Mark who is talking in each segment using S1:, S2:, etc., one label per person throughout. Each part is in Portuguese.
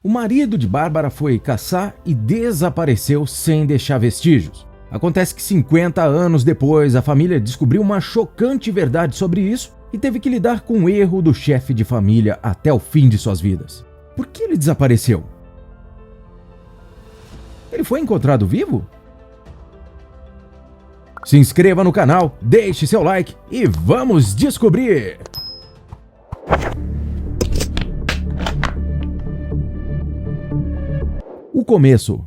S1: O marido de Bárbara foi caçar e desapareceu sem deixar vestígios. Acontece que 50 anos depois, a família descobriu uma chocante verdade sobre isso e teve que lidar com o erro do chefe de família até o fim de suas vidas. Por que ele desapareceu? Ele foi encontrado vivo? Se inscreva no canal, deixe seu like e vamos descobrir! O começo.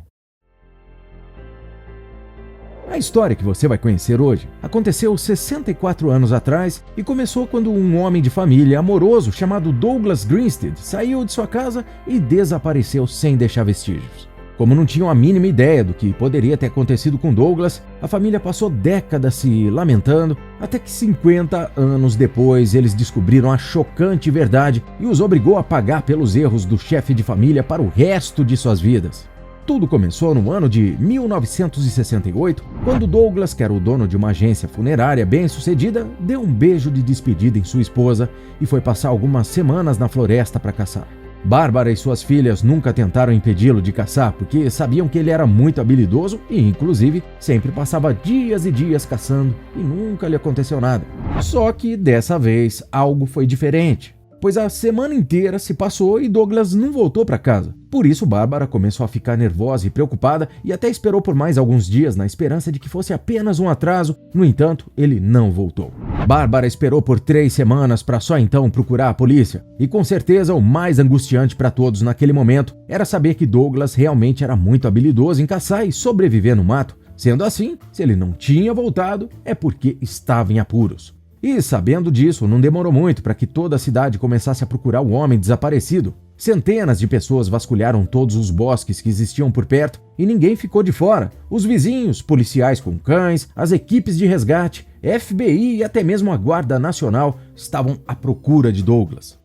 S1: A história que você vai conhecer hoje aconteceu 64 anos atrás e começou quando um homem de família amoroso chamado Douglas Grinstead saiu de sua casa e desapareceu sem deixar vestígios. Como não tinham a mínima ideia do que poderia ter acontecido com Douglas, a família passou décadas se lamentando, até que 50 anos depois eles descobriram a chocante verdade e os obrigou a pagar pelos erros do chefe de família para o resto de suas vidas. Tudo começou no ano de 1968, quando Douglas, que era o dono de uma agência funerária bem-sucedida, deu um beijo de despedida em sua esposa e foi passar algumas semanas na floresta para caçar. Bárbara e suas filhas nunca tentaram impedi-lo de caçar porque sabiam que ele era muito habilidoso e, inclusive, sempre passava dias e dias caçando e nunca lhe aconteceu nada. Só que dessa vez algo foi diferente, pois a semana inteira se passou e Douglas não voltou para casa. Por isso, Bárbara começou a ficar nervosa e preocupada e até esperou por mais alguns dias na esperança de que fosse apenas um atraso. No entanto, ele não voltou. Bárbara esperou por 3 semanas para só então procurar a polícia. E com certeza o mais angustiante para todos naquele momento era saber que Douglas realmente era muito habilidoso em caçar e sobreviver no mato. Sendo assim, se ele não tinha voltado, é porque estava em apuros. E sabendo disso, não demorou muito para que toda a cidade começasse a procurar o homem desaparecido. Centenas de pessoas vasculharam todos os bosques que existiam por perto e ninguém ficou de fora. Os vizinhos, policiais com cães, as equipes de resgate, FBI e até mesmo a Guarda Nacional estavam à procura de Douglas.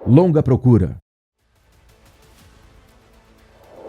S1: Longa procura.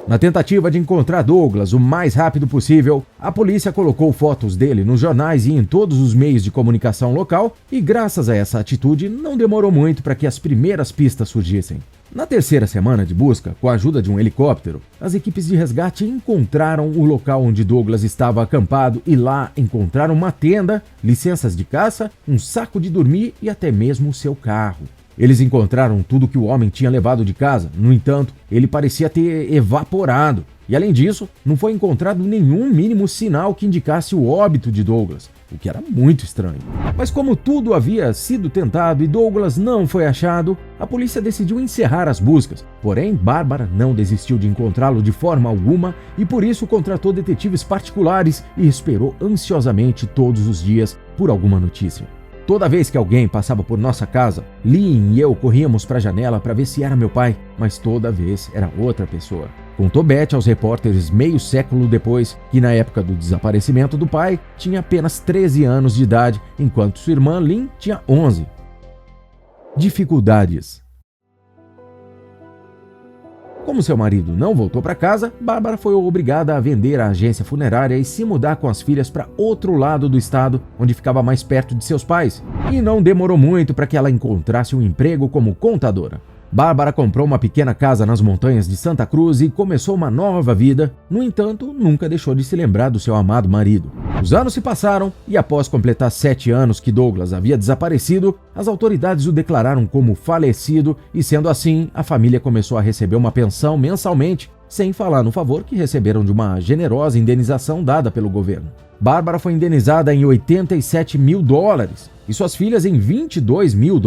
S1: Na tentativa de encontrar Douglas o mais rápido possível, a polícia colocou fotos dele nos jornais e em todos os meios de comunicação local e, graças a essa atitude, não demorou muito para que as primeiras pistas surgissem. Na terceira semana de busca, com a ajuda de um helicóptero, as equipes de resgate encontraram o local onde Douglas estava acampado e lá encontraram uma tenda, licenças de caça, um saco de dormir e até mesmo o seu carro. Eles encontraram tudo que o homem tinha levado de casa, no entanto, ele parecia ter evaporado. E além disso, não foi encontrado nenhum mínimo sinal que indicasse o óbito de Douglas, o que era muito estranho. Mas como tudo havia sido tentado e Douglas não foi achado, a polícia decidiu encerrar as buscas. Porém, Bárbara não desistiu de encontrá-lo de forma alguma e por isso contratou detetives particulares e esperou ansiosamente todos os dias por alguma notícia. Toda vez que alguém passava por nossa casa, Lynn e eu corríamos para a janela para ver se era meu pai, mas toda vez era outra pessoa. Contou Beth aos repórteres meio século depois que na época do desaparecimento do pai tinha apenas 13 anos de idade, enquanto sua irmã Lynn tinha 11. Dificuldades. Como seu marido não voltou para casa, Bárbara foi obrigada a vender a agência funerária e se mudar com as filhas para outro lado do estado, onde ficava mais perto de seus pais. E não demorou muito para que ela encontrasse um emprego como contadora. Bárbara comprou uma pequena casa nas montanhas de Santa Cruz e começou uma nova vida. No entanto, nunca deixou de se lembrar do seu amado marido. Os anos se passaram e após completar 7 anos que Douglas havia desaparecido, as autoridades o declararam como falecido e, sendo assim, a família começou a receber uma pensão mensalmente, sem falar no favor que receberam de uma generosa indenização dada pelo governo. Bárbara foi indenizada em $87 mil e suas filhas em $22 mil,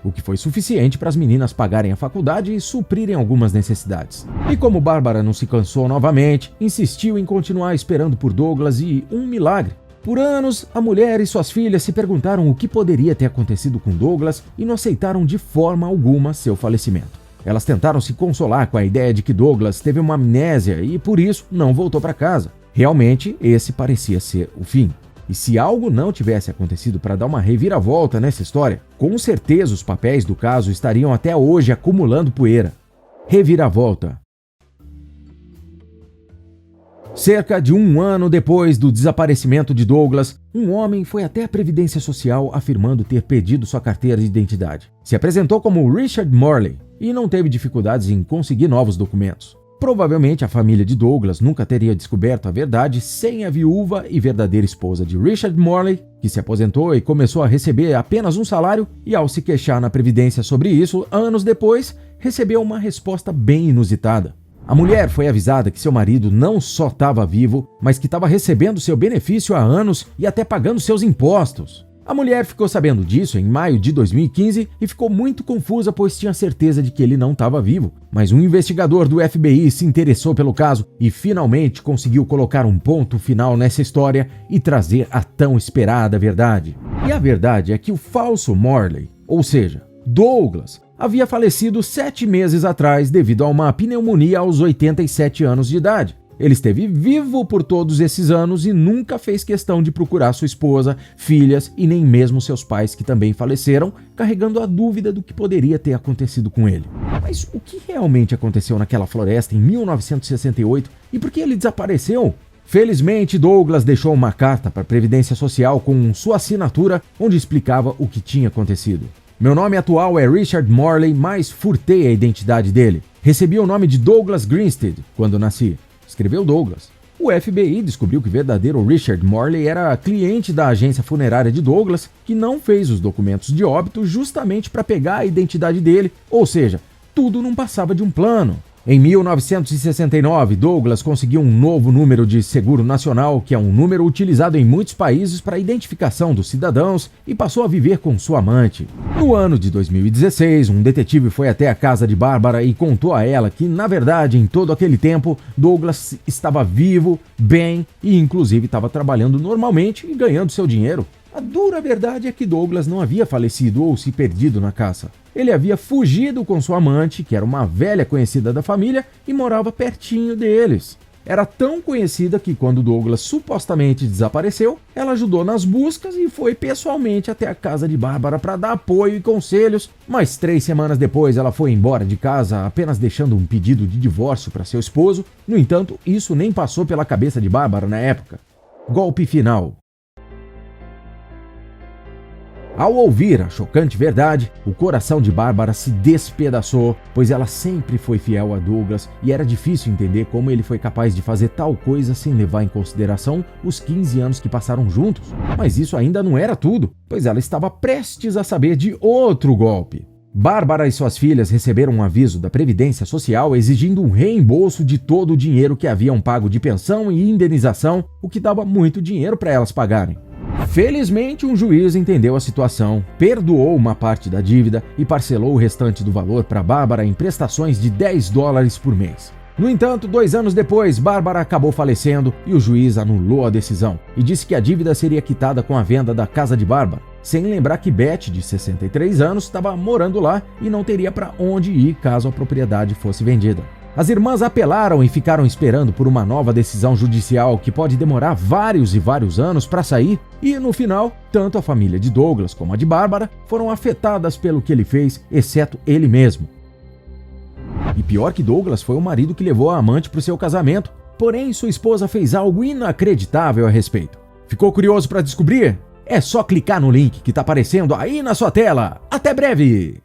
S1: o que foi suficiente para as meninas pagarem a faculdade e suprirem algumas necessidades. E como Bárbara não se cansou novamente, insistiu em continuar esperando por Douglas e um milagre. Por anos, a mulher e suas filhas se perguntaram o que poderia ter acontecido com Douglas e não aceitaram de forma alguma seu falecimento. Elas tentaram se consolar com a ideia de que Douglas teve uma amnésia e por isso não voltou para casa. Realmente, esse parecia ser o fim. E se algo não tivesse acontecido para dar uma reviravolta nessa história, com certeza os papéis do caso estariam até hoje acumulando poeira. Reviravolta. Cerca de um ano depois do desaparecimento de Douglas, um homem foi até a Previdência Social afirmando ter perdido sua carteira de identidade. Se apresentou como Richard Morley e não teve dificuldades em conseguir novos documentos. Provavelmente a família de Douglas nunca teria descoberto a verdade sem a viúva e verdadeira esposa de Richard Morley, que se aposentou e começou a receber apenas um salário e, ao se queixar na Previdência sobre isso, anos depois, recebeu uma resposta bem inusitada. A mulher foi avisada que seu marido não só estava vivo, mas que estava recebendo seu benefício há anos e até pagando seus impostos. A mulher ficou sabendo disso em maio de 2015 e ficou muito confusa, pois tinha certeza de que ele não estava vivo. Mas um investigador do FBI se interessou pelo caso e finalmente conseguiu colocar um ponto final nessa história e trazer a tão esperada verdade. E a verdade é que o falso Morley, ou seja, Douglas, havia falecido 7 meses atrás devido a uma pneumonia aos 87 anos de idade. Ele esteve vivo por todos esses anos e nunca fez questão de procurar sua esposa, filhas e nem mesmo seus pais, que também faleceram, carregando a dúvida do que poderia ter acontecido com ele. Mas o que realmente aconteceu naquela floresta em 1968 e por que ele desapareceu? Felizmente, Douglas deixou uma carta para a Previdência Social com sua assinatura, onde explicava o que tinha acontecido. Meu nome atual é Richard Morley, mas furtei a identidade dele. Recebi o nome de Douglas Grinstead quando nasci. Escreveu Douglas. O FBI descobriu que o verdadeiro Richard Morley era cliente da agência funerária de Douglas, que não fez os documentos de óbito justamente para pegar a identidade dele, ou seja, tudo não passava de um plano. Em 1969, Douglas conseguiu um novo número de seguro nacional, que é um número utilizado em muitos países para a identificação dos cidadãos, e passou a viver com sua amante. No ano de 2016, um detetive foi até a casa de Bárbara e contou a ela que, na verdade, em todo aquele tempo, Douglas estava vivo, bem e inclusive estava trabalhando normalmente e ganhando seu dinheiro. A dura verdade é que Douglas não havia falecido ou se perdido na caça. Ele havia fugido com sua amante, que era uma velha conhecida da família, e morava pertinho deles. Era tão conhecida que, quando Douglas supostamente desapareceu, ela ajudou nas buscas e foi pessoalmente até a casa de Bárbara para dar apoio e conselhos, mas 3 semanas depois ela foi embora de casa, apenas deixando um pedido de divórcio para seu esposo. No entanto, isso nem passou pela cabeça de Bárbara na época. Golpe final. Ao ouvir a chocante verdade, o coração de Bárbara se despedaçou, pois ela sempre foi fiel a Douglas e era difícil entender como ele foi capaz de fazer tal coisa sem levar em consideração os 15 anos que passaram juntos. Mas isso ainda não era tudo, pois ela estava prestes a saber de outro golpe. Bárbara e suas filhas receberam um aviso da Previdência Social exigindo um reembolso de todo o dinheiro que haviam pago de pensão e indenização, o que dava muito dinheiro para elas pagarem. Felizmente, um juiz entendeu a situação, perdoou uma parte da dívida e parcelou o restante do valor para Bárbara em prestações de $10 por mês. No entanto, 2 anos depois, Bárbara acabou falecendo e o juiz anulou a decisão e disse que a dívida seria quitada com a venda da casa de Bárbara, sem lembrar que Beth, de 63 anos, estava morando lá e não teria para onde ir caso a propriedade fosse vendida. As irmãs apelaram e ficaram esperando por uma nova decisão judicial que pode demorar vários e vários anos para sair, e no final, tanto a família de Douglas como a de Bárbara foram afetadas pelo que ele fez, exceto ele mesmo. E pior que Douglas foi o marido que levou a amante para o seu casamento, porém sua esposa fez algo inacreditável a respeito. Ficou curioso para descobrir? É só clicar no link que está aparecendo aí na sua tela. Até breve!